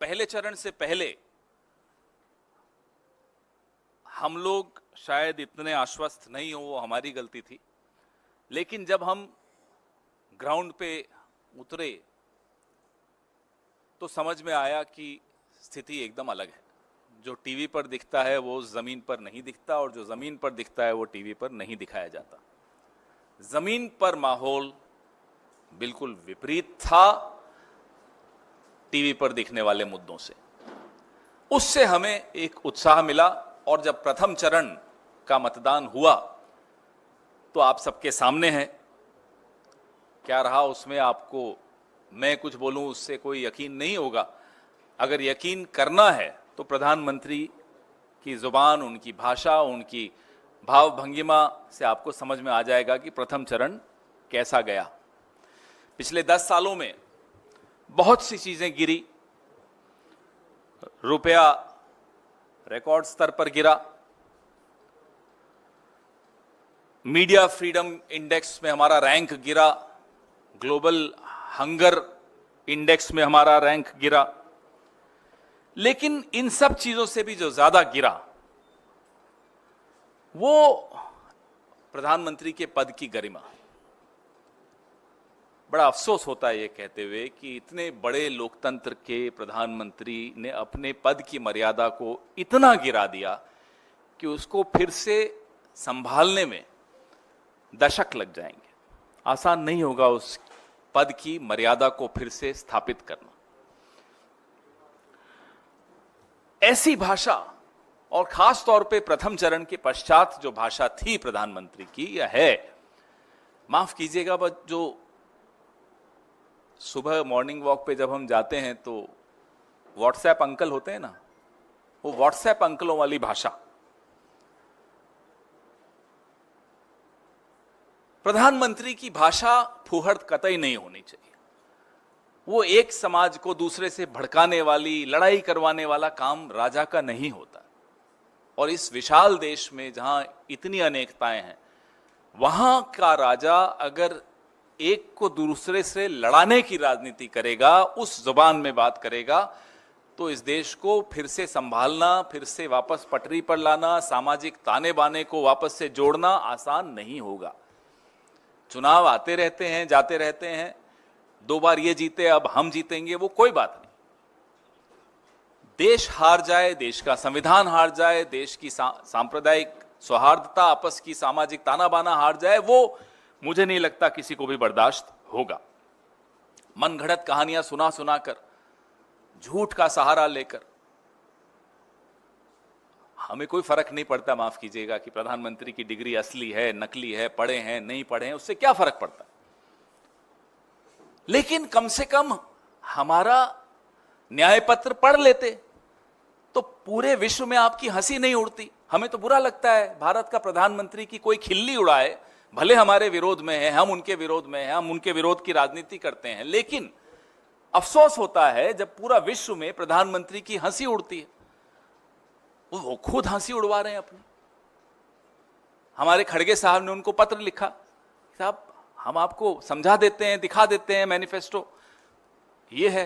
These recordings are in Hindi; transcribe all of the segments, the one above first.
पहले चरण से पहले हम लोग शायद इतने आश्वस्त नहीं हो, वो हमारी गलती थी। लेकिन जब हम ग्राउंड पे उतरे तो समझ में आया कि स्थिति एकदम अलग है। जो टीवी पर दिखता है वो जमीन पर नहीं दिखता, और जो जमीन पर दिखता है वो टीवी पर नहीं दिखाया जाता। जमीन पर माहौल बिल्कुल विपरीत था टीवी पर दिखने वाले मुद्दों से। उससे हमें एक उत्साह मिला, और जब प्रथम चरण का मतदान हुआ तो आप सबके सामने है क्या रहा उसमें। आपको मैं कुछ बोलूं उससे कोई यकीन नहीं होगा। अगर यकीन करना है तो प्रधानमंत्री की जुबान, उनकी भाषा, उनकी भाव भंगिमा से आपको समझ में आ जाएगा कि प्रथम चरण कैसा गया। पिछले 10 सालों में बहुत सी चीजें गिरी। रुपया रिकॉर्ड स्तर पर गिरा। मीडिया फ्रीडम इंडेक्स में हमारा रैंक गिरा। ग्लोबल हंगर इंडेक्स में हमारा रैंक गिरा। लेकिन इन सब चीजों से भी जो ज्यादा गिरा वो प्रधानमंत्री के पद की गरिमा। बड़ा अफसोस होता है ये कहते हुए कि इतने बड़े लोकतंत्र के प्रधानमंत्री ने अपने पद की मर्यादा को इतना गिरा दिया कि उसको फिर से संभालने में दशक लग जाएंगे। आसान नहीं होगा उस पद की मर्यादा को फिर से स्थापित करना। ऐसी भाषा, और खास तौर पे प्रथम चरण के पश्चात जो भाषा थी प्रधानमंत्री की, यह है, माफ कीजिएगा, बस जो सुबह मॉर्निंग वॉक पे जब हम जाते हैं तो व्हाट्सएप अंकल होते हैं ना, वो व्हाट्सएप अंकलों वाली भाषा। प्रधानमंत्री की भाषा फूहड़ कतई नहीं होनी चाहिए। वो एक समाज को दूसरे से भड़काने वाली, लड़ाई करवाने वाला काम राजा का नहीं होता। और इस विशाल देश में जहां इतनी अनेकताएं हैं, वहां का राजा अगर एक को दूसरे से लड़ाने की राजनीति करेगा, उस जुबान में बात करेगा, तो इस देश को फिर से संभालना, फिर से वापस पटरी पर लाना, सामाजिक ताने बाने को वापस से जोड़ना आसान नहीं होगा। चुनाव आते रहते हैं, जाते रहते हैं, 2 बार ये जीते, अब हम जीतेंगे, वो कोई बात नहीं। देश हार जाए, देश का संविधान हार जाए, देश की सांप्रदायिक सौहार्दता, आपस की सामाजिक ताना बाना हार जाए, वो मुझे नहीं लगता किसी को भी बर्दाश्त होगा। मनगढ़ंत कहानियां सुना सुनाकर, झूठ का सहारा लेकर, हमें कोई फर्क नहीं पड़ता, माफ कीजिएगा, कि प्रधानमंत्री की डिग्री असली है, नकली है, पढ़े हैं, नहीं पढ़े हैं, उससे क्या फर्क पड़ता। लेकिन कम से कम हमारा न्याय पत्र पढ़ लेते तो पूरे विश्व में आपकी हंसी नहीं उड़ती। हमें तो बुरा लगता है भारत का प्रधानमंत्री की कोई खिल्ली उड़ाए, भले हमारे विरोध में है, हम उनके विरोध में हैं, हम उनके विरोध की राजनीति करते हैं, लेकिन अफसोस होता है जब पूरा विश्व में प्रधानमंत्री की हंसी उड़ती है। वो खुद हंसी उड़वा रहे हैं अपनी। हमारे खड़गे साहब ने उनको पत्र लिखा, साहब हम आपको समझा देते हैं, दिखा देते हैं मैनिफेस्टो, ये है,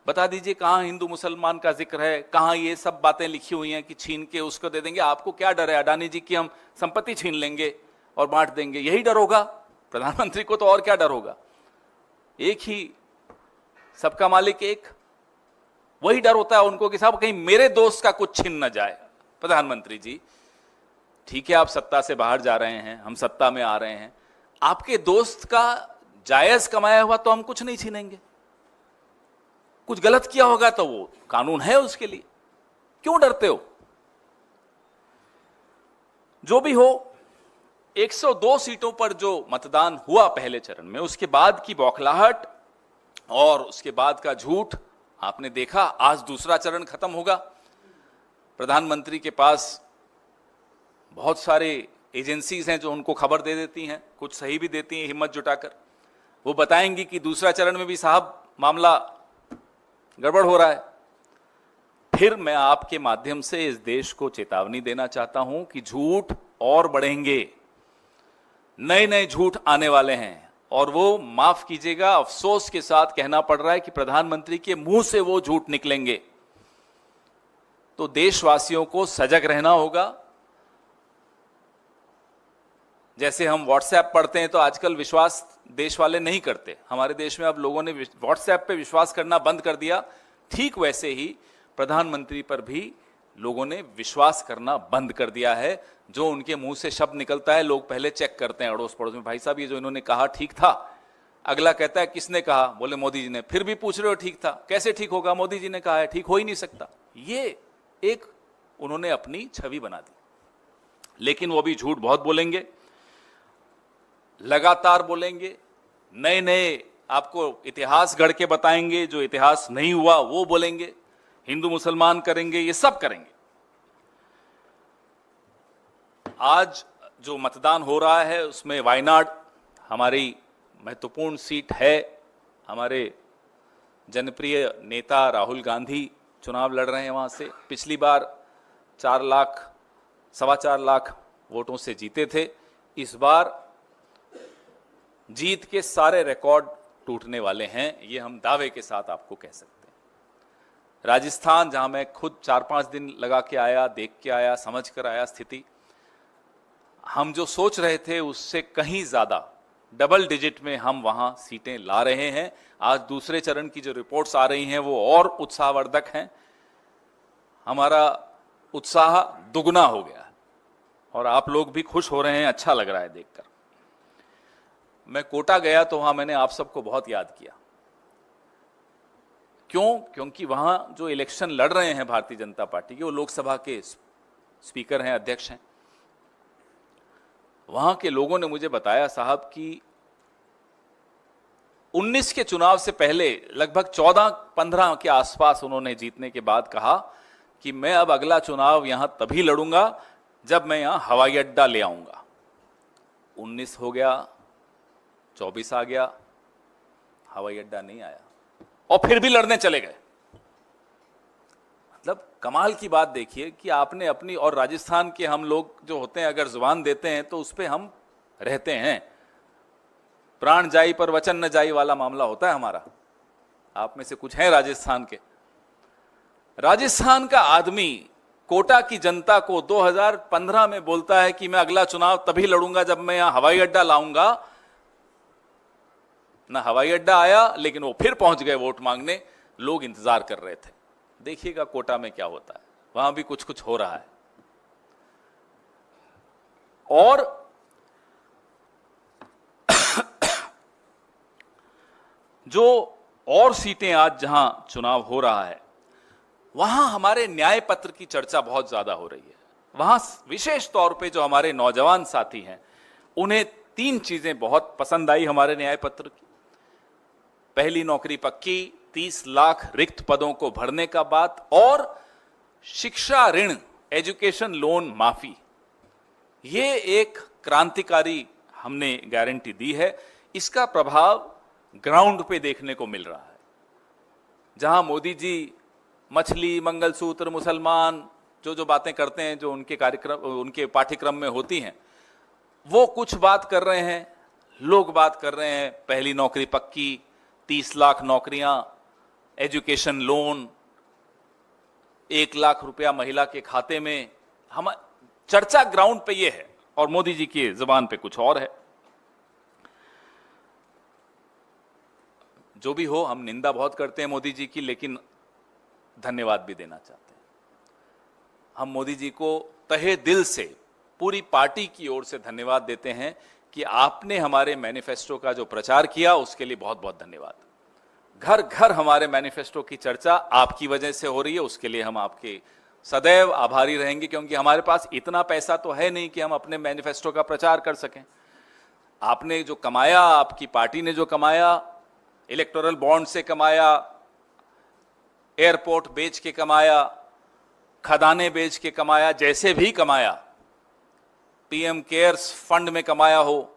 बता दीजिए कहां हिंदू मुसलमान का जिक्र है, कहां ये सब बातें लिखी हुई हैं कि छीन के उसको दे देंगे। आपको क्या डर है अडानी जी की हम संपत्ति छीन लेंगे और बांट देंगे, यही डर होगा प्रधानमंत्री को, तो और क्या डर होगा। एक ही, सबका मालिक एक, वही डर होता है उनको कि साहब कहीं मेरे दोस्त का कुछ छीन न जाए। प्रधानमंत्री जी, ठीक है आप सत्ता से बाहर जा रहे हैं, हम सत्ता में आ रहे हैं, आपके दोस्त का जायज कमाया हुआ तो हम कुछ नहीं छीनेंगे। कुछ गलत किया होगा तो वो कानून है उसके लिए, क्यों डरते हो। जो भी हो, 102 सीटों पर जो मतदान हुआ पहले चरण में, उसके बाद की बौखलाहट और उसके बाद का झूठ आपने देखा। आज दूसरा चरण खत्म होगा। प्रधानमंत्री के पास बहुत सारे एजेंसीज हैं जो उनको खबर दे देती हैं, कुछ सही भी देती हैं हिम्मत जुटाकर। वो बताएंगी कि दूसरा चरण में भी साहब मामला गड़बड़ हो रहा है। फिर मैं आपके माध्यम से इस देश को चेतावनी देना चाहता हूं कि झूठ और बढ़ेंगे, नए नए झूठ आने वाले हैं, और वो माफ कीजिएगा अफसोस के साथ कहना पड़ रहा है कि प्रधानमंत्री के मुंह से वो झूठ निकलेंगे। तो देशवासियों को सजग रहना होगा। जैसे हम व्हाट्सएप पढ़ते हैं तो आजकल विश्वास देश वाले नहीं करते, हमारे देश में अब लोगों ने व्हाट्सएप पे विश्वास करना बंद कर दिया। ठीक वैसे ही प्रधानमंत्री पर भी लोगों ने विश्वास करना बंद कर दिया है। जो उनके मुंह से शब्द निकलता है लोग पहले चेक करते हैं अड़ोस पड़ोस में, भाई साहब ये जो इन्होंने कहा ठीक था। अगला कहता है किसने कहा, बोले मोदी जी ने। फिर भी पूछ रहे हो ठीक था, कैसे ठीक होगा, मोदी जी ने कहा है, ठीक हो ही नहीं सकता। ये एक उन्होंने अपनी छवि बना दी। लेकिन वो भी झूठ बहुत बोलेंगे, लगातार बोलेंगे, नए नए आपको इतिहास गढ़ के बताएंगे, जो इतिहास नहीं हुआ वो बोलेंगे, हिंदू मुसलमान करेंगे, ये सब करेंगे। आज जो मतदान हो रहा है उसमें वायनाड हमारी महत्वपूर्ण सीट है। हमारे जनप्रिय नेता राहुल गांधी चुनाव लड़ रहे हैं वहां से। पिछली बार 4 लाख, 4.25 लाख वोटों से जीते थे। इस बार जीत के सारे रिकॉर्ड टूटने वाले हैं, ये हम दावे के साथ आपको कह सकते हैं। राजस्थान, जहां मैं खुद 4-5 दिन लगा के आया, देख के आया, समझ कर आया स्थिति, हम जो सोच रहे थे उससे कहीं ज्यादा डबल डिजिट में हम वहां सीटें ला रहे हैं। आज दूसरे चरण की जो रिपोर्ट्स आ रही हैं वो और उत्साहवर्धक हैं। हमारा उत्साह दुगना हो गया और आप लोग भी खुश हो रहे हैं, अच्छा लग रहा है देखकर। मैं कोटा गया तो वहां मैंने आप सबको बहुत याद किया। क्यों? क्योंकि वहां जो इलेक्शन लड़ रहे हैं भारतीय जनता पार्टी के, वो लोकसभा के स्पीकर हैं, अध्यक्ष हैं। वहां के लोगों ने मुझे बताया साहब कि 19 के चुनाव से पहले लगभग 14-15 के आसपास उन्होंने जीतने के बाद कहा कि मैं अब अगला चुनाव यहां तभी लड़ूंगा जब मैं यहां हवाई अड्डा ले आऊंगा। 19 हो गया, 24 आ गया, हवाई अड्डा नहीं आया और फिर भी लड़ने चले गए। मतलब कमाल की बात देखिए कि आपने अपनी, और राजस्थान के हम लोग जो होते हैं अगर जुबान देते हैं तो उस पर हम रहते हैं। प्राण जाई पर वचन न जाई वाला मामला होता है हमारा। आप में से कुछ हैं राजस्थान के। राजस्थान का आदमी कोटा की जनता को 2015 में बोलता है कि मैं अगला चुनाव तभी लड़ूंगा जब मैं यहां हवाई अड्डा लाऊंगा। ना हवाई अड्डा आया, लेकिन वो फिर पहुंच गए वोट मांगने। लोग इंतजार कर रहे थे। देखिएगा कोटा में क्या होता है, वहां भी कुछ कुछ हो रहा है। और जो और सीटें आज जहां चुनाव हो रहा है वहां हमारे न्याय पत्र की चर्चा बहुत ज्यादा हो रही है। वहां विशेष तौर पे जो हमारे नौजवान साथी हैं उन्हें 3 चीजें बहुत पसंद आई हमारे न्याय पत्र की। पहली नौकरी पक्की, 30 लाख रिक्त पदों को भरने का बात, और शिक्षा ऋण, एजुकेशन लोन माफी। ये एक क्रांतिकारी हमने गारंटी दी है। इसका प्रभाव ग्राउंड पे देखने को मिल रहा है। जहां मोदी जी मछली, मंगलसूत्र, मुसलमान जो जो बातें करते हैं, जो उनके कार्यक्रम, उनके पाठ्यक्रम में होती हैं, वो कुछ बात कर रहे हैं, लोग बात कर रहे हैं पहली नौकरी पक्की, 30 लाख नौकरियां, एजुकेशन लोन, 1 लाख रुपया महिला के खाते में। हम चर्चा ग्राउंड पे ये है और मोदी जी की जुबान पे कुछ और है। जो भी हो, हम निंदा बहुत करते हैं मोदी जी की, लेकिन धन्यवाद भी देना चाहते हैं। हम मोदी जी को तहे दिल से, पूरी पार्टी की ओर से धन्यवाद देते हैं कि आपने हमारे मैनिफेस्टो का जो प्रचार किया उसके लिए बहुत बहुत धन्यवाद। घर घर हमारे मैनिफेस्टो की चर्चा आपकी वजह से हो रही है, उसके लिए हम आपके सदैव आभारी रहेंगे, क्योंकि हमारे पास इतना पैसा तो है नहीं कि हम अपने मैनिफेस्टो का प्रचार कर सकें। आपने जो कमाया, आपकी पार्टी ने जो कमाया, इलेक्टोरल बॉन्ड से कमाया, एयरपोर्ट बेच के कमाया, खदाने बेच के कमाया, जैसे भी कमाया, पीएम केयर्स फंड में कमाया हो,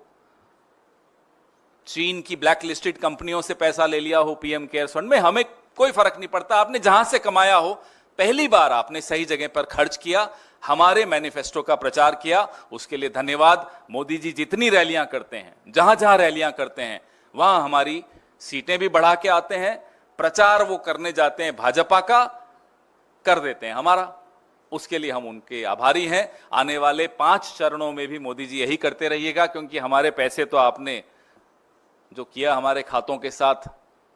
चीन की ब्लैक लिस्टेड कंपनियों से पैसा ले लिया हो पीएम केयर्स फंड में, हमें कोई फर्क नहीं पड़ता। आपने जहां से कमाया हो, पहली बार आपने सही जगह पर खर्च किया, हमारे मैनिफेस्टो का प्रचार किया, उसके लिए धन्यवाद। मोदी जी जितनी रैलियां करते हैं, जहां जहां रैलियां करते हैं, वहां हमारी सीटें भी बढ़ा के आते हैं, प्रचार वो करने जाते हैं भाजपा का, कर देते हैं हमारा। उसके लिए हम उनके आभारी हैं। आने वाले 5 चरणों में भी मोदी जी यही करते रहिएगा, क्योंकि हमारे पैसे तो आपने जो किया हमारे खातों के साथ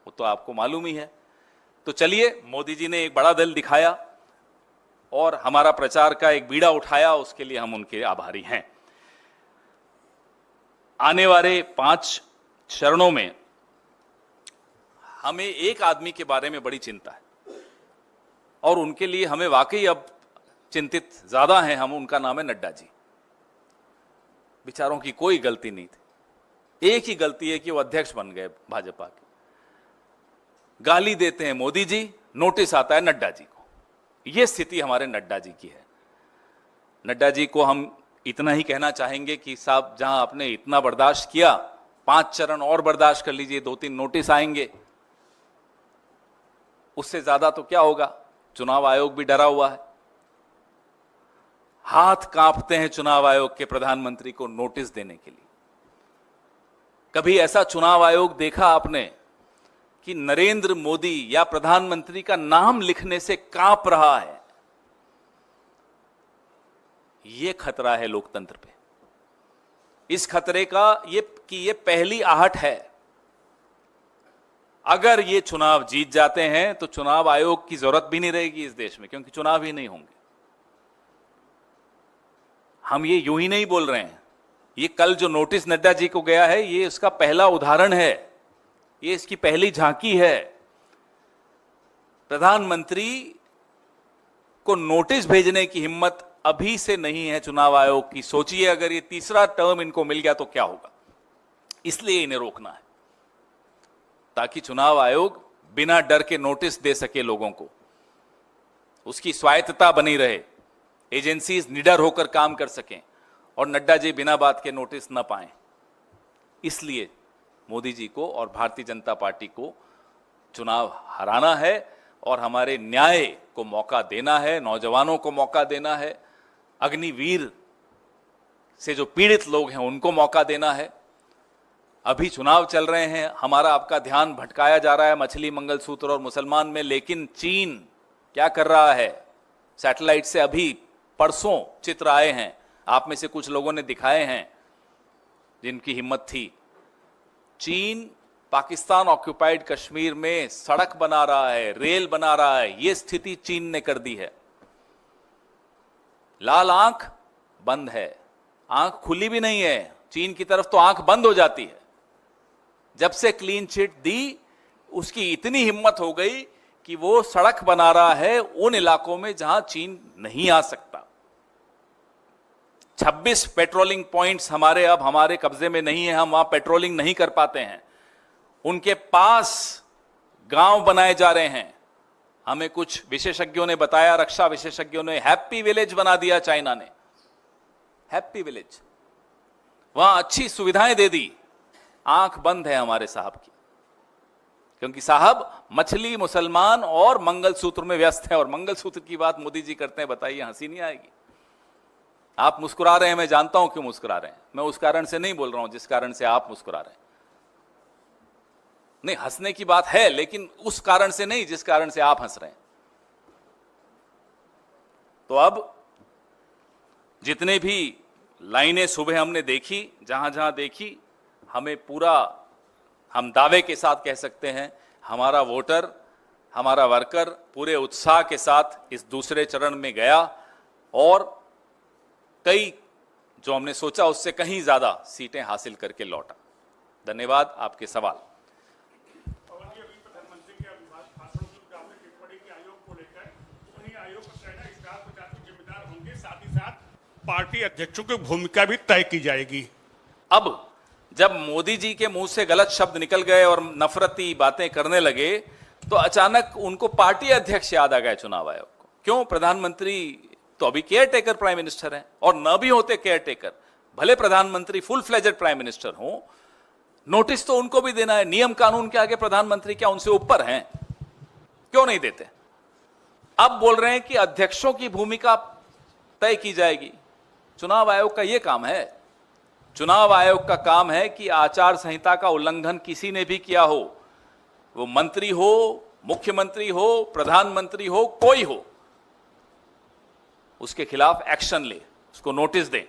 वो तो आपको मालूम ही है। तो चलिए, मोदी जी ने एक बड़ा दिल दिखाया और हमारा प्रचार का एक बीड़ा उठाया, उसके लिए हम उनके आभारी हैं। आने वाले 5 चरणों में हमें एक आदमी के बारे में बड़ी चिंता है और उनके लिए हमें वाकई अब चिंतित ज्यादा हैं हम। उनका नाम है नड्डा जी। बेचारों की कोई गलती नहीं थी, एक ही गलती है कि वो अध्यक्ष बन गए भाजपा के। गाली देते हैं मोदी जी, नोटिस आता है नड्डा जी को। यह स्थिति हमारे नड्डा जी की है। नड्डा जी को हम इतना ही कहना चाहेंगे कि साहब, जहां आपने इतना बर्दाश्त किया, 5 चरण और बर्दाश्त कर लीजिए, 2-3 नोटिस आएंगे, उससे ज्यादा तो क्या होगा। चुनाव आयोग भी डरा हुआ है, हाथ कांपते हैं चुनाव आयोग के प्रधानमंत्री को नोटिस देने के लिए। कभी ऐसा चुनाव आयोग देखा आपने कि नरेंद्र मोदी या प्रधानमंत्री का नाम लिखने से कांप रहा है? यह खतरा है लोकतंत्र पे। इस खतरे का ये पहली आहट है। अगर ये चुनाव जीत जाते हैं तो चुनाव आयोग की जरूरत भी नहीं रहेगी इस देश में, क्योंकि चुनाव ही नहीं होंगे। हम ये यूं ही नहीं बोल रहे हैं। ये कल जो नोटिस नड्डा जी को गया है, ये उसका पहला उदाहरण है, ये इसकी पहली झांकी है। प्रधानमंत्री को नोटिस भेजने की हिम्मत अभी से नहीं है चुनाव आयोग की। सोचिए, अगर ये तीसरा टर्म इनको मिल गया तो क्या होगा। इसलिए इन्हें रोकना है, ताकि चुनाव आयोग बिना डर के नोटिस दे सके लोगों को, उसकी स्वायत्तता बनी रहे, एजेंसीज निडर होकर काम कर सकें और नड्डा जी बिना बात के नोटिस न पाएं। इसलिए मोदी जी को और भारतीय जनता पार्टी को चुनाव हराना है और हमारे न्याय को मौका देना है, नौजवानों को मौका देना है, अग्निवीर से जो पीड़ित लोग हैं उनको मौका देना है। अभी चुनाव चल रहे हैं, हमारा आपका ध्यान भटकाया जा रहा है मछली, मंगलसूत्र और मुसलमान में, लेकिन चीन क्या कर रहा है? सैटेलाइट से अभी परसों चित्र आए हैं, आप में से कुछ लोगों ने दिखाए हैं जिनकी हिम्मत थी। चीन पाकिस्तान ऑक्युपाइड कश्मीर में सड़क बना रहा है, रेल बना रहा है। यह स्थिति चीन ने कर दी है। लाल आंख बंद है, आंख खुली भी नहीं है। चीन की तरफ तो आंख बंद हो जाती है। जब से क्लीन चिट दी, उसकी इतनी हिम्मत हो गई कि वो सड़क बना रहा है उन इलाकों में जहां चीन नहीं आ सकता। 26 पेट्रोलिंग पॉइंट्स अब हमारे कब्जे में नहीं है, हम वहां पेट्रोलिंग नहीं कर पाते हैं। उनके पास गांव बनाए जा रहे हैं। हमें कुछ विशेषज्ञों ने बताया, रक्षा विशेषज्ञों ने, हैप्पी विलेज बना दिया चाइना ने, हैप्पी विलेज। वहां अच्छी सुविधाएं दे दी। आंख बंद है हमारे साहब की, क्योंकि साहब मछली, मुसलमान और मंगलसूत्र में व्यस्त है। और मंगलसूत्र की बात मोदी जी करते हैं, बताइए, हंसी नहीं आएगी? आप मुस्कुरा रहे हैं, मैं जानता हूं क्यों मुस्कुरा रहे हैं। मैं उस कारण से नहीं बोल रहा हूं जिस कारण से आप मुस्कुरा रहे हैं। नहीं, हंसने की बात है, लेकिन उस कारण से नहीं जिस कारण से आप हंस रहे हैं। तो अब जितने भी लाइनें सुबह हमने देखी, जहां जहां देखी, हमें पूरा, हम दावे के साथ कह सकते हैं, हमारा वोटर, हमारा वर्कर पूरे उत्साह के साथ इस दूसरे चरण में गया और कई, जो हमने सोचा उससे कहीं ज्यादा सीटें हासिल करके लौटा। धन्यवाद। आपके सवाल। प्रधानमंत्री के भाषण में आपने टिप्पणी की आयोग को लेकर, वहीं आयोग का कहना है स्टार प्रचारक जिम्मेदार होंगे, साथ ही साथ पार्टी अध्यक्षों की भूमिका भी तय की जाएगी। अब जब मोदी जी के मुंह से गलत शब्द निकल गए और नफरती बातें करने लगे, तो अचानक उनको पार्टी अध्यक्ष याद आ गए चुनाव आयोग को। क्यों? प्रधानमंत्री तो अभी केयर टेकर प्राइम मिनिस्टर हैं, और न भी होते केयर टेकर, भले प्रधानमंत्री फुल फ्लेजेड प्राइम मिनिस्टर हो, नोटिस तो उनको भी देना है। नियम कानून के आगे प्रधानमंत्री क्या उनसे ऊपर हैं? क्यों नहीं देते? अब बोल रहे हैं कि अध्यक्षों की भूमिका तय की जाएगी। चुनाव आयोग का यह काम है। चुनाव आयोग का काम है कि आचार संहिता का उल्लंघन किसी ने भी किया हो, वो मंत्री हो, मुख्यमंत्री हो, प्रधानमंत्री हो, कोई हो, उसके खिलाफ एक्शन ले, उसको नोटिस दें।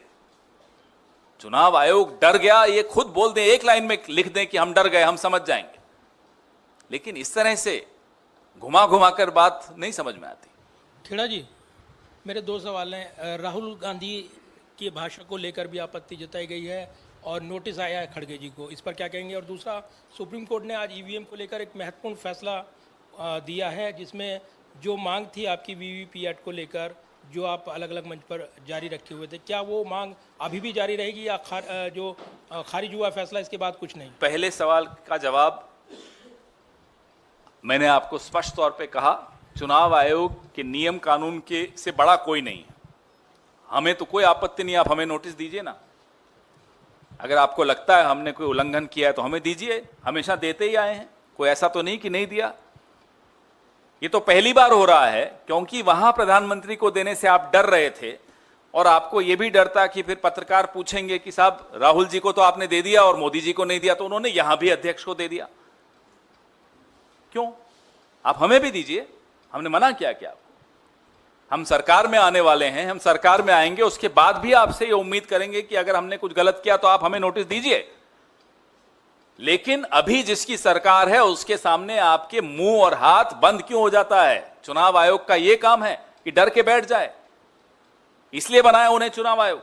चुनाव आयोग डर गया, ये खुद बोल दें, एक लाइन में लिख दें कि हम डर गए, हम समझ जाएंगे। लेकिन इस तरह से घुमा घुमा कर बात नहीं समझ में आती। खेड़ा जी, मेरे दो सवाल हैं। राहुल गांधी के भाषण को लेकर भी आपत्ति जताई गई है और नोटिस आया है खड़गे जी को, इस पर क्या कहेंगे? और दूसरा, सुप्रीम कोर्ट ने आज ईवीएम को लेकर एक महत्वपूर्ण फैसला दिया है, जिसमें जो मांग थी आपकी वीवीपैट को लेकर, जो आप अलग अलग मंच पर जारी रखे हुए थे, क्या वो मांग अभी भी जारी रहेगी या खारिज हुआ फैसला, इसके बाद कुछ नहीं? पहले सवाल का जवाब मैंने आपको स्पष्ट तौर पे कहा, चुनाव आयोग के नियम कानून के से बड़ा कोई नहीं है। हमें तो कोई आपत्ति नहीं, आप हमें नोटिस दीजिए ना। अगर आपको लगता है हमने कोई उल्लंघन किया है तो हमें दीजिए, हमेशा देते ही आए हैं, कोई ऐसा तो नहीं कि नहीं दिया। ये तो पहली बार हो रहा है, क्योंकि वहां प्रधानमंत्री को देने से आप डर रहे थे और आपको यह भी डर था कि फिर पत्रकार पूछेंगे कि साहब राहुल जी को तो आपने दे दिया और मोदी जी को नहीं दिया, तो उन्होंने यहां भी अध्यक्ष को दे दिया। क्यों? आप हमें भी दीजिए, हमने मना किया क्या आपको? हम सरकार में आने वाले हैं, हम सरकार में आएंगे, उसके बाद भी आपसे ये उम्मीद करेंगे कि अगर हमने कुछ गलत किया तो आप हमें नोटिस दीजिए। लेकिन अभी जिसकी सरकार है उसके सामने आपके मुंह और हाथ बंद क्यों हो जाता है? चुनाव आयोग का यह काम है कि डर के बैठ जाए, इसलिए बनाया उन्हें चुनाव आयोग।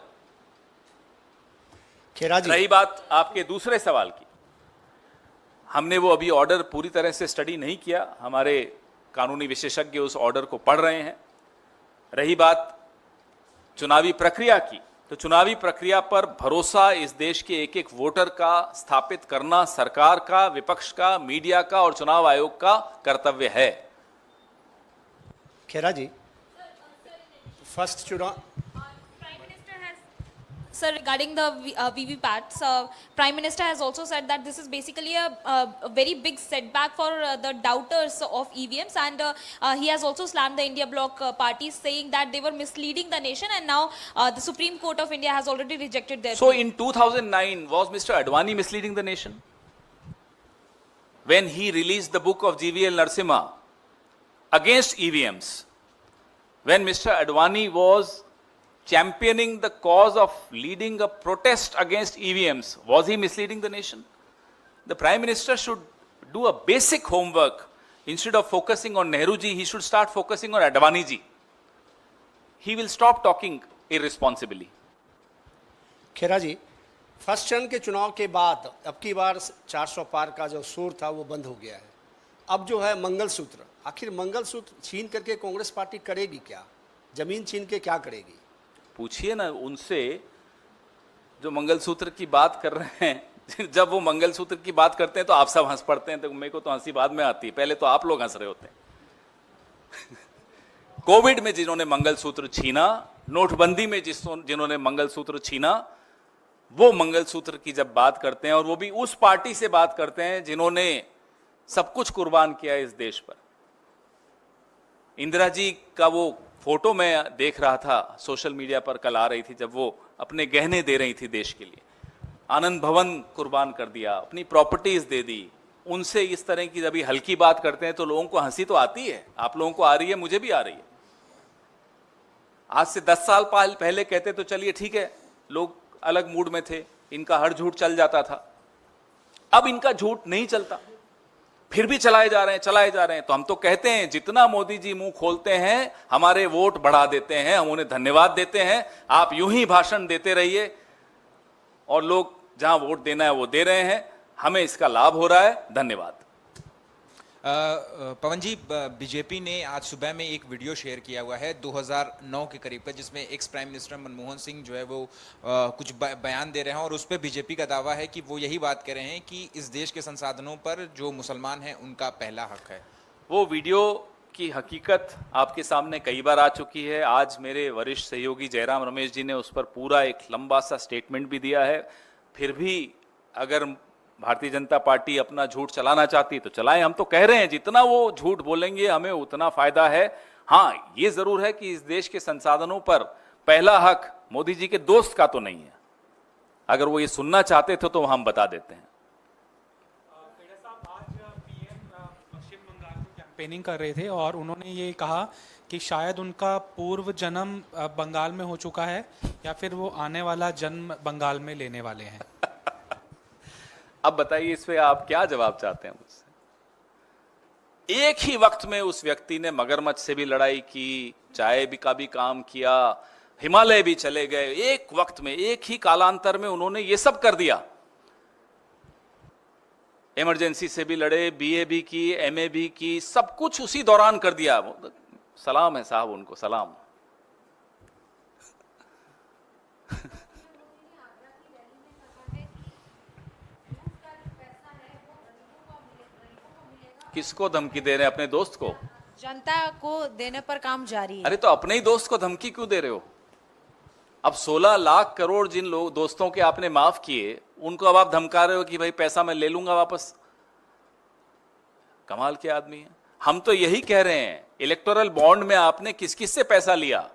खेड़ा जी, रही बात आपके दूसरे सवाल की, हमने वो अभी ऑर्डर पूरी तरह से स्टडी नहीं किया, हमारे कानूनी विशेषज्ञ उस ऑर्डर को पढ़ रहे हैं। रही बात चुनावी प्रक्रिया की, तो चुनावी प्रक्रिया पर भरोसा इस देश के एक एक वोटर का स्थापित करना सरकार का, विपक्ष का, मीडिया का और चुनाव आयोग का कर्तव्य है। खेड़ा जी, फर्स्ट चुनाव Sir, regarding the VVPATs, Prime Minister has also said that this is basically a very big setback for the doubters of EVMs, and he has also slammed the India Bloc parties, saying that they were misleading the nation, and now the Supreme Court of India has already rejected their So plea. in 2009, was Mr. Advani misleading the nation? When he released the book of GVL Narasimha against EVMs, when Mr. Advani was championing the cause of leading a protest against EVMs, was he misleading the nation? The Prime Minister should do a basic homework. Instead of focusing on Nehru ji, he should start focusing on Advani ji. He will stop talking irresponsibly. Khera ji, first चरण के चुनाव के बाद अब की बार 400 पार का जो शोर था वो बंद हो गया है। अब जो है मंगलसूत्र, आखिर मंगलसूत्र छीन करके कांग्रेस पार्टी करेगी क्या? जमीन छीन के क्या करेगी? पूछिए ना उनसे जो मंगलसूत्र की बात कर रहे हैं। जब वो मंगलसूत्र की बात करते हैं तो आप सब हंस पड़ते हैं, तो मेरे को तो हंसी बाद में आती है, पहले तो आप लोग हंस रहे होते हैं। कोविड में जिन्होंने मंगलसूत्र छीना, नोटबंदी में जिन्होंने मंगलसूत्र छीना, वो मंगलसूत्र की जब बात करते हैं, और वो भी उस पार्टी से बात करते हैं जिन्होंने सब कुछ कुर्बान किया इस देश पर। इंदिरा जी का वो फोटो मैं देख रहा था, सोशल मीडिया पर कल आ रही थी, जब वो अपने गहने दे रही थी देश के लिए, आनंद भवन कुर्बान कर दिया, अपनी प्रॉपर्टीज दे दी। उनसे इस तरह की जब हल्की बात करते हैं तो लोगों को हंसी तो आती है, आप लोगों को आ रही है, मुझे भी आ रही है। आज से 10 साल पहले कहते तो चलिए ठीक है, लोग अलग मूड में थे, इनका हर झूठ चल जाता था। अब इनका झूठ नहीं चलता, फिर भी चलाए जा रहे हैं। तो हम तो कहते हैं जितना मोदी जी मुंह खोलते हैं हमारे वोट बढ़ा देते हैं, हम उन्हें धन्यवाद देते हैं। आप यूं ही भाषण देते रहिए और लोग जहां वोट देना है वो दे रहे हैं, हमें इसका लाभ हो रहा है। धन्यवाद। पवन जी, बीजेपी ने आज सुबह में एक वीडियो शेयर किया हुआ है 2009 के करीब का, जिसमें ex prime minister Manmohan Singh जो है वो कुछ बयान दे रहे हैं, और उस पर बीजेपी का दावा है कि वो यही बात कह रहे हैं कि इस देश के संसाधनों पर जो मुसलमान हैं उनका पहला हक है। वो वीडियो की हकीकत आपके सामने कई बार आ चुकी है। आज मेरे वरिष्ठ सहयोगी जयराम रमेश जी ने उस पर पूरा एक लंबा सा स्टेटमेंट भी दिया है। फिर भी अगर भारतीय जनता पार्टी अपना झूठ चलाना चाहती तो चलाएं, हम तो कह रहे हैं जितना वो झूठ बोलेंगे हमें उतना फायदा है। हाँ, ये जरूर है कि इस देश के संसाधनों पर पहला हक मोदी जी के दोस्त का तो नहीं है, अगर वो ये सुनना चाहते थे तो हम बता देते हैं। खेड़ा साहब, आज पीएम पश्चिम बंगाल में कैंपेनिंग कर रहे थे और उन्होंने ये कहा कि शायद उनका पूर्व जन्म बंगाल में हो चुका है या फिर वो आने वाला जन्म बंगाल में लेने वाले हैं। अब बताइए इस पे आप क्या जवाब चाहते हैं मुझसे? एक ही वक्त में उस व्यक्ति ने मगरमच्छ से भी लड़ाई की, चाय भी का भी काम किया, हिमालय भी चले गए। एक वक्त में, एक ही कालांतर में उन्होंने ये सब कर दिया। इमरजेंसी से भी लड़े, बीए भी की, एमए भी की, सब कुछ उसी दौरान कर दिया। सलाम है साहब, उनको सलाम। किसको धमकी दे रहे हैं? अपने दोस्त को? जनता को देने पर काम जारी है। अरे तो अपने ही दोस्त को धमकी क्यों दे रहे हो? अब 16 लाख करोड़ जिन लोग दोस्तों के आपने माफ किए, उनको अब आप धमका रहे हो कि भाई पैसा मैं ले लूंगा वापस। कमाल के आदमी है। हम तो यही कह रहे हैं, इलेक्टोरल बॉन्ड में आपने किस किस से पैसा लिया?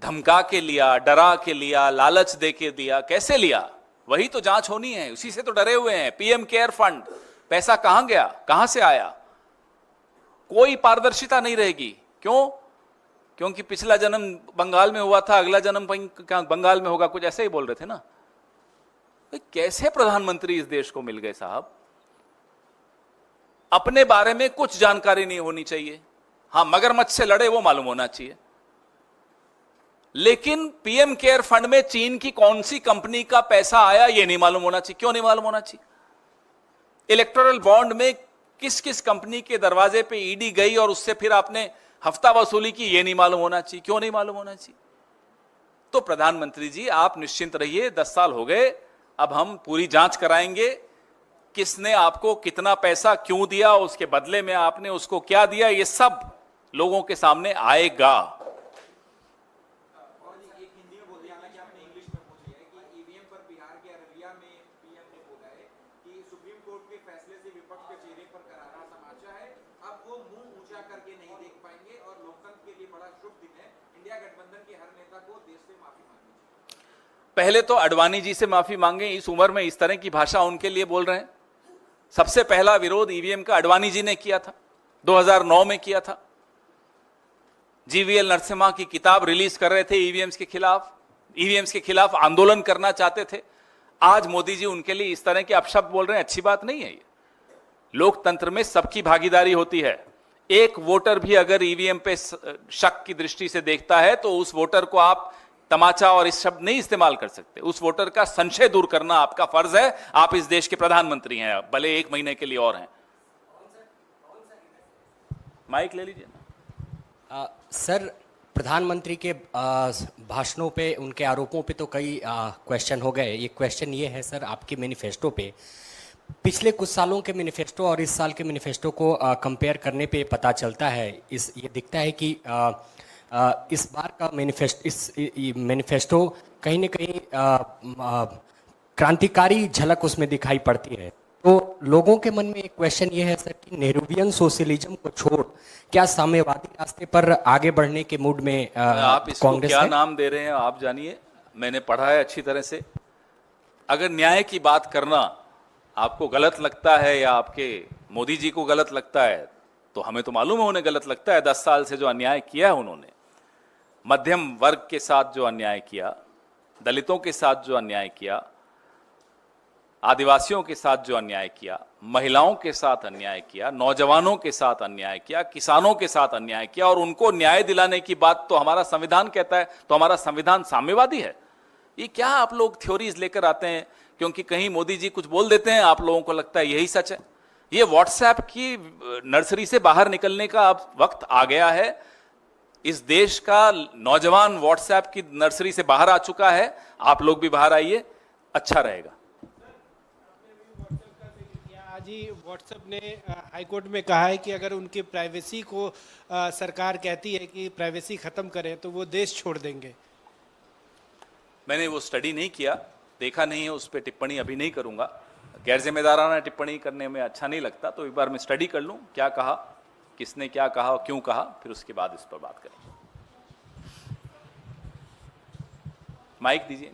धमका के लिया, डरा के लिया, लालच दे के दिया, कैसे लिया? वही तो जांच होनी है, उसी से तो डरे हुए हैं। पीएम केयर फंड, पैसा कहां गया, कहां से आया? कोई पारदर्शिता नहीं रहेगी। क्यों? क्योंकि पिछला जन्म बंगाल में हुआ था, अगला जन्म बंगाल में होगा, कुछ ऐसे ही बोल रहे थे ना। कैसे प्रधानमंत्री इस देश को मिल गए साहब? अपने बारे में कुछ जानकारी नहीं होनी चाहिए। हां, मगरमच्छ से लड़े वो मालूम होना चाहिए, लेकिन पीएम केयर फंड में चीन की कौन सी कंपनी का पैसा आया ये नहीं मालूम होना चाहिए। क्यों नहीं मालूम होना चाहिए? इलेक्टोरल बॉन्ड में किस किस कंपनी के दरवाजे पे ईडी गई और उससे फिर आपने हफ्ता वसूली की, ये नहीं मालूम होना चाहिए। क्यों नहीं मालूम होना चाहिए? तो प्रधानमंत्री जी आप निश्चिंत रहिए, 10 साल हो गए, अब हम पूरी जांच कराएंगे। किसने आपको कितना पैसा क्यों दिया, उसके बदले में आपने उसको क्या दिया, ये सब लोगों के सामने आएगा। पहले तो अडवाणी जी से माफी मांगे। इस उम्र में इस तरह की भाषा उनके लिए बोल रहे हैं। सबसे पहला विरोध ईवीएम का अडवाणी जी ने किया था, 2009 में किया था। जीवीएल नरसिम्हा की किताब रिलीज कर रहे थे ईवीएम्स के खिलाफ आंदोलन करना चाहते थे। आज मोदी जी उनके लिए इस तरह के अपशब्द बोल रहे हैं, अच्छी बात नहीं है ये। लोकतंत्र में सबकी भागीदारी होती है। एक वोटर भी अगर ईवीएम पे शक की दृष्टि से देखता है तो उस वोटर को आप तमाचा और इस शब्द नहीं इस्तेमाल कर सकते। उस वोटर का संशय दूर करना आपका फर्ज है। आप इस देश के प्रधानमंत्री हैं, भले 1 महीने के लिए और हैं। माइक ले लीजिए ना। सर, प्रधानमंत्री के भाषणों पे, उनके आरोपों पे तो कई क्वेश्चन हो गए। ये क्वेश्चन ये है सर, आपके मैनिफेस्टो पे, पिछले कुछ सालों के मैनिफेस्टो और इस साल के मैनिफेस्टो को कंपेयर करने पे पता चलता है, ये दिखता है कि इस बार का मैनिफेस्टो कहीं न कहीं क्रांतिकारी झलक उसमें दिखाई पड़ती है। तो लोगों के मन में एक क्वेश्चन ये है सर कि नेहरूवियन सोशलिज्म को छोड़ क्या साम्यवादी रास्ते पर आगे बढ़ने के मूड में आप इसको कांग्रेस क्या है? नाम दे रहे हैं आप जानिए, मैंने पढ़ा है अच्छी तरह से। अगर न्याय की बात करना आपको गलत लगता है या आपके मोदी जी को गलत लगता है, तो हमें तो मालूम है उन्हें गलत लगता है। 10 साल से जो अन्याय किया है उन्होंने, मध्यम वर्ग के साथ जो अन्याय किया, दलितों के साथ जो अन्याय किया, आदिवासियों के साथ जो अन्याय किया, महिलाओं के साथ अन्याय किया, नौजवानों के साथ अन्याय किया, किसानों के साथ अन्याय किया, और उनको न्याय दिलाने की बात तो हमारा संविधान कहता है। तो हमारा संविधान साम्यवादी है? ये क्या आप लोग थ्योरीज लेकर आते हैं क्योंकि कहीं मोदी जी कुछ बोल देते हैं, आप लोगों को लगता है यही सच है? ये व्हाट्सएप की नर्सरी से बाहर निकलने का अब वक्त आ गया है। इस देश का नौजवान व्हाट्सएप की नर्सरी से बाहर आ चुका है। आप लोग भी बाहर आइए, अच्छा रहेगा। आज ही व्हाट्सएप ने हाईकोर्ट में कहा है कि अगर उनकी प्राइवेसी को सरकार कहती है कि प्राइवेसी खत्म करें तो वो देश छोड़ देंगे। मैंने वो स्टडी नहीं किया, देखा नहीं है, उस पर टिप्पणी अभी नहीं करूंगा। गैर जिम्मेदाराना टिप्पणी करने में अच्छा नहीं लगता, तो एक बार मैं स्टडी कर लूं क्या कहा, किसने क्या कहा, क्यों कहा, फिर उसके बाद इस पर बात करेंगे। माइक दीजिए।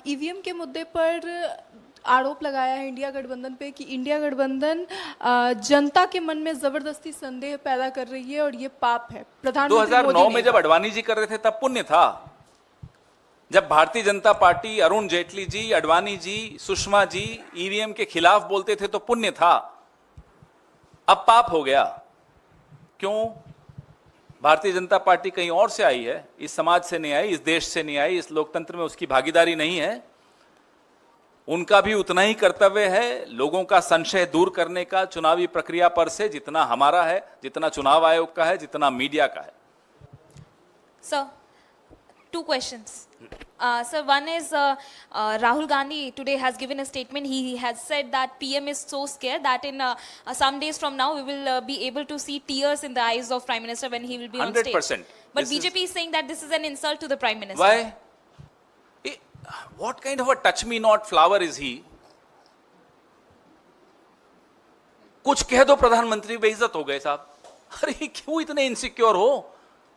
ईवीएम के मुद्दे पर आरोप लगाया है इंडिया गठबंधन पे कि इंडिया गठबंधन जनता के मन में जबरदस्ती संदेह पैदा कर रही है और ये पाप है। प्रधानमंत्री 2009 में जब अडवाणी जी कर रहे थे तब पुण्य था, जब भारतीय जनता पार्टी, अरुण जेटली जी, अडवाणी जी, सुषमा जी ईवीएम के खिलाफ बोलते थे तो पुण्य था। अब पाप हो गया। क्यों? भारतीय जनता पार्टी कहीं और से आई है, इस समाज से नहीं आई, इस देश से नहीं आई, इस लोकतंत्र में उसकी भागीदारी नहीं है। उनका भी उतना ही कर्तव्य है लोगों का संशय दूर करने का चुनावी प्रक्रिया पर से, जितना हमारा है, जितना चुनाव आयोग का है, जितना मीडिया का है। Sir, two questions. Sir, one is Rahul Gandhi today has given a statement. He has said that PM is so scared that in some days from now we will be able to see tears in the eyes of Prime Minister when he will be on stage. 100%. But BJP is saying that this is an insult to the Prime Minister. Why? What kind of a touch me not flower is he? कुछ कह दो प्रधानमंत्री बेइज्जत हो गए साहब। अरे क्यों इतने इनसिक्योर हो?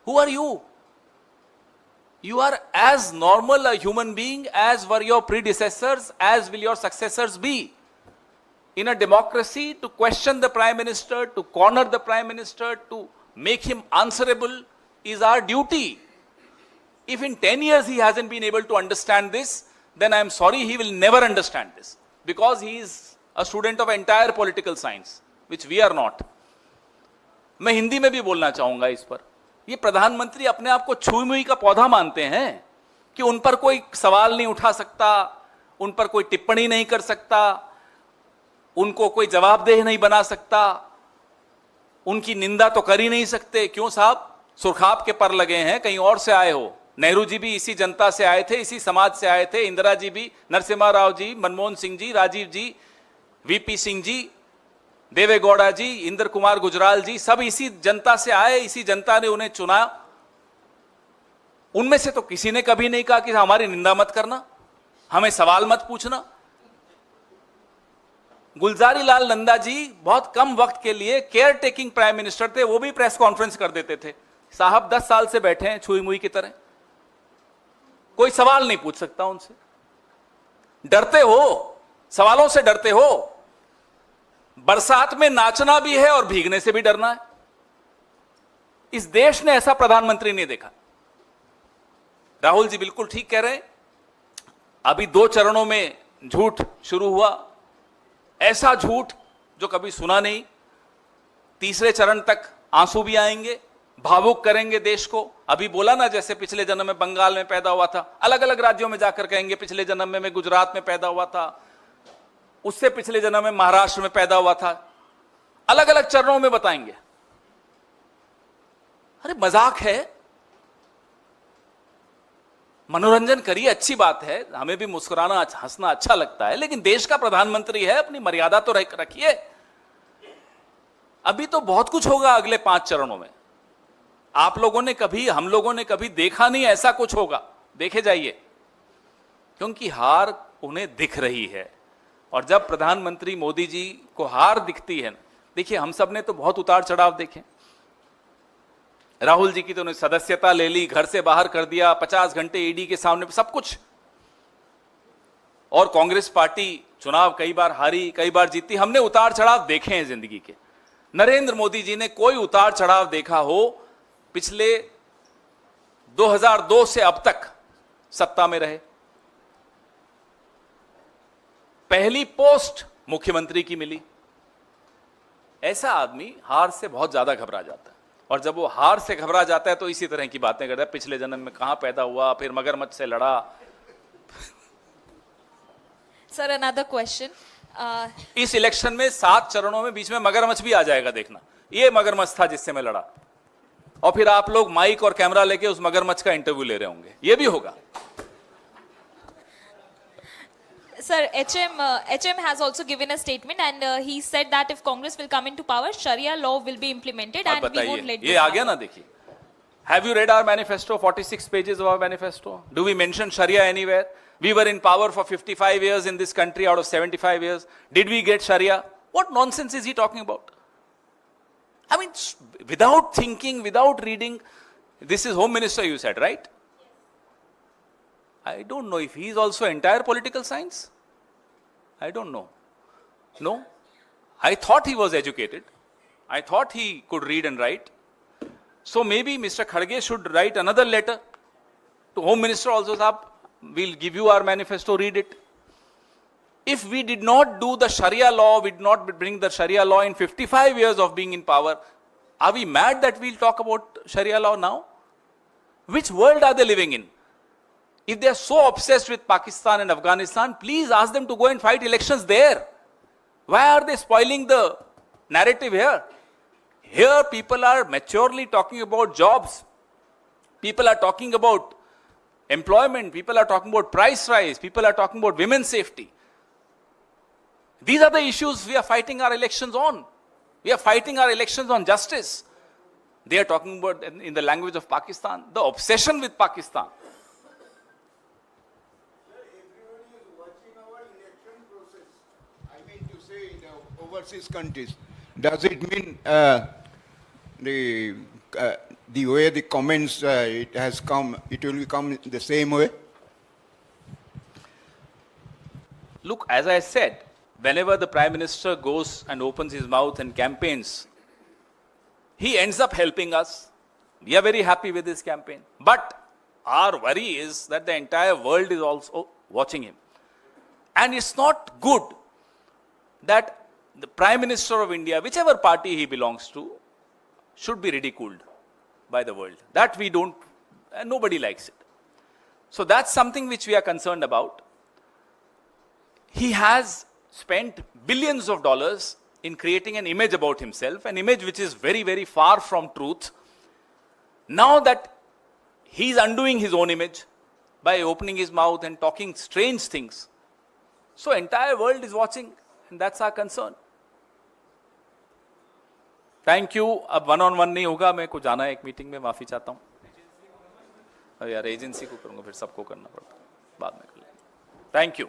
Who are you? You are as normal a human being as were your predecessors, as will your successors be. In a democracy, to question the Prime Minister, to corner the Prime Minister, to make him answerable is our duty. If in 10 years he hasn't been able to understand this, then I am sorry, he will never understand this. Because he is a student of entire political science, which we are not. मैं हिंदी में भी बोलना चाहूंगा इस पर। ये प्रधानमंत्री अपने आप को छुई मुई का पौधा मानते हैं कि उन पर कोई सवाल नहीं उठा सकता, उन पर कोई टिप्पणी नहीं कर सकता, उनको कोई जवाबदेह नहीं बना सकता, उनकी निंदा तो कर ही नहीं सकते। क्यों साहब? सुरखाब के पर लगे हैं, कहीं और से आए हो। नेहरू जी भी इसी जनता से आए थे, इसी समाज से आए थे। इंदिरा जी भी, नरसिम्हा राव जी, मनमोहन सिंह जी, राजीव जी, वीपी सिंह जी, देवेगौड़ा जी, इंद्र कुमार गुजराल जी, सब इसी जनता से आए, इसी जनता ने उन्हें चुना। उनमें से तो किसी ने कभी नहीं कहा कि हमारी निंदा मत करना, हमें सवाल मत पूछना। गुलजारी लाल नंदा जी बहुत कम वक्त के लिए केयर टेकिंग प्राइम मिनिस्टर थे, वो भी प्रेस कॉन्फ्रेंस कर देते थे। साहब 10 साल से बैठे हैं छुई मुई की तरह, कोई सवाल नहीं पूछ सकता उनसे। डरते हो, सवालों से डरते हो। बरसात में नाचना भी है और भीगने से भी डरना है। इस देश ने ऐसा प्रधानमंत्री नहीं देखा। राहुल जी बिल्कुल ठीक कह रहे हैं। अभी 2 चरणों में झूठ शुरू हुआ, ऐसा झूठ जो कभी सुना नहीं। तीसरे चरण तक आंसू भी आएंगे, भावुक करेंगे देश को। अभी बोला ना, जैसे पिछले जन्म में बंगाल में पैदा हुआ था, अलग अलग राज्यों में जाकर कहेंगे पिछले जन्म में मैं गुजरात में पैदा हुआ था, उससे पिछले जन्म में महाराष्ट्र में पैदा हुआ था। अलग अलग चरणों में बताएंगे। अरे मजाक है, मनोरंजन करिए, अच्छी बात है, हमें भी मुस्कुराना हंसना अच्छा लगता है, लेकिन देश का प्रधानमंत्री है, अपनी मर्यादा तो रखिए। अभी तो बहुत कुछ होगा अगले 5 चरणों में। आप लोगों ने कभी, हम लोगों ने कभी देखा नहीं ऐसा कुछ होगा। देखे जाइए, क्योंकि हार उन्हें दिख रही है। और जब प्रधानमंत्री मोदी जी को हार दिखती है, देखिए हम सब ने तो बहुत उतार चढ़ाव देखे। राहुल जी की तो उन्हें सदस्यता ले ली, घर से बाहर कर दिया, 50 घंटे ईडी के सामने, सब कुछ। और कांग्रेस पार्टी चुनाव कई बार हारी, कई बार जीती। हमने उतार चढ़ाव देखे हैं जिंदगी के। नरेंद्र मोदी जी ने कोई उतार चढ़ाव देखा हो पिछले 2002 से अब तक सत्ता में रहे? पहली पोस्ट मुख्यमंत्री की मिली। ऐसा आदमी हार से बहुत ज्यादा घबरा जाता है, और जब वो हार से घबरा जाता है तो इसी तरह की बातें करता है। पिछले जन्म में कहां पैदा हुआ, फिर मगरमच्छ से लड़ा। Sir, another question. इस इलेक्शन में 7 चरणों में बीच में मगरमच्छ भी आ जाएगा, देखना। ये मगरमच्छ था जिससे मैं लड़ा, और फिर आप लोग माइक और कैमरा लेके उस मगरमच्छ का इंटरव्यू ले रहे होंगे। ये भी होगा। Sir, HM has also given a statement and he said that if Congress will come into power, Sharia law will be implemented and we won't let ये आ गया ना, देखिए। Have you read our manifesto? 46 pages of our manifesto. Do we mention Sharia anywhere? We were in power for 55 years in this country out of 75 years. Did we get Sharia? What nonsense is he talking about? I mean, without thinking, without reading, this is Home Minister you said, right? I don't know if he is also entire political science. I don't know. No. I thought he was educated. I thought he could read and write. So maybe Mr. Kharge should write another letter to Home Minister also, Sahab, we'll give you our manifesto, read it. If we did not do the Sharia law, we did not bring the Sharia law in 55 years of being in power, are we mad that we'll talk about Sharia law now? Which world are they living in? If they are so obsessed with Pakistan and Afghanistan, please ask them to go and fight elections there. Why are they spoiling the narrative here? Here people are maturely talking about jobs. People are talking about employment. People are talking about price rise. People are talking about women's safety. These are the issues we are fighting our elections on. We are fighting our elections on justice. They are talking about, in the language of Pakistan, the obsession with Pakistan. Overseas countries. Does it mean the way the comments it has come, it will come the same way? Look, as I said, whenever the Prime Minister goes and opens his mouth and campaigns, he ends up helping us. We are very happy with this campaign. But our worry is that the entire world is also watching him. And it's not good that the Prime Minister of India, whichever party he belongs to, should be ridiculed by the world. That we don't, and nobody likes it. So that's something which we are concerned about. He has spent billions of dollars in creating an image about himself, an image which is very, very far from truth. Now that he's undoing his own image by opening his mouth and talking strange things, so entire world is watching, and that's our concern. Thank you. अब 1-on-1 नहीं होगा, मैं को जाना है एक मीटिंग में, माफी चाहता हूँ. यार एजेंसी को करूंगा, फिर सबको करना पड़ता है, बाद में कर लेंगे. Thank you.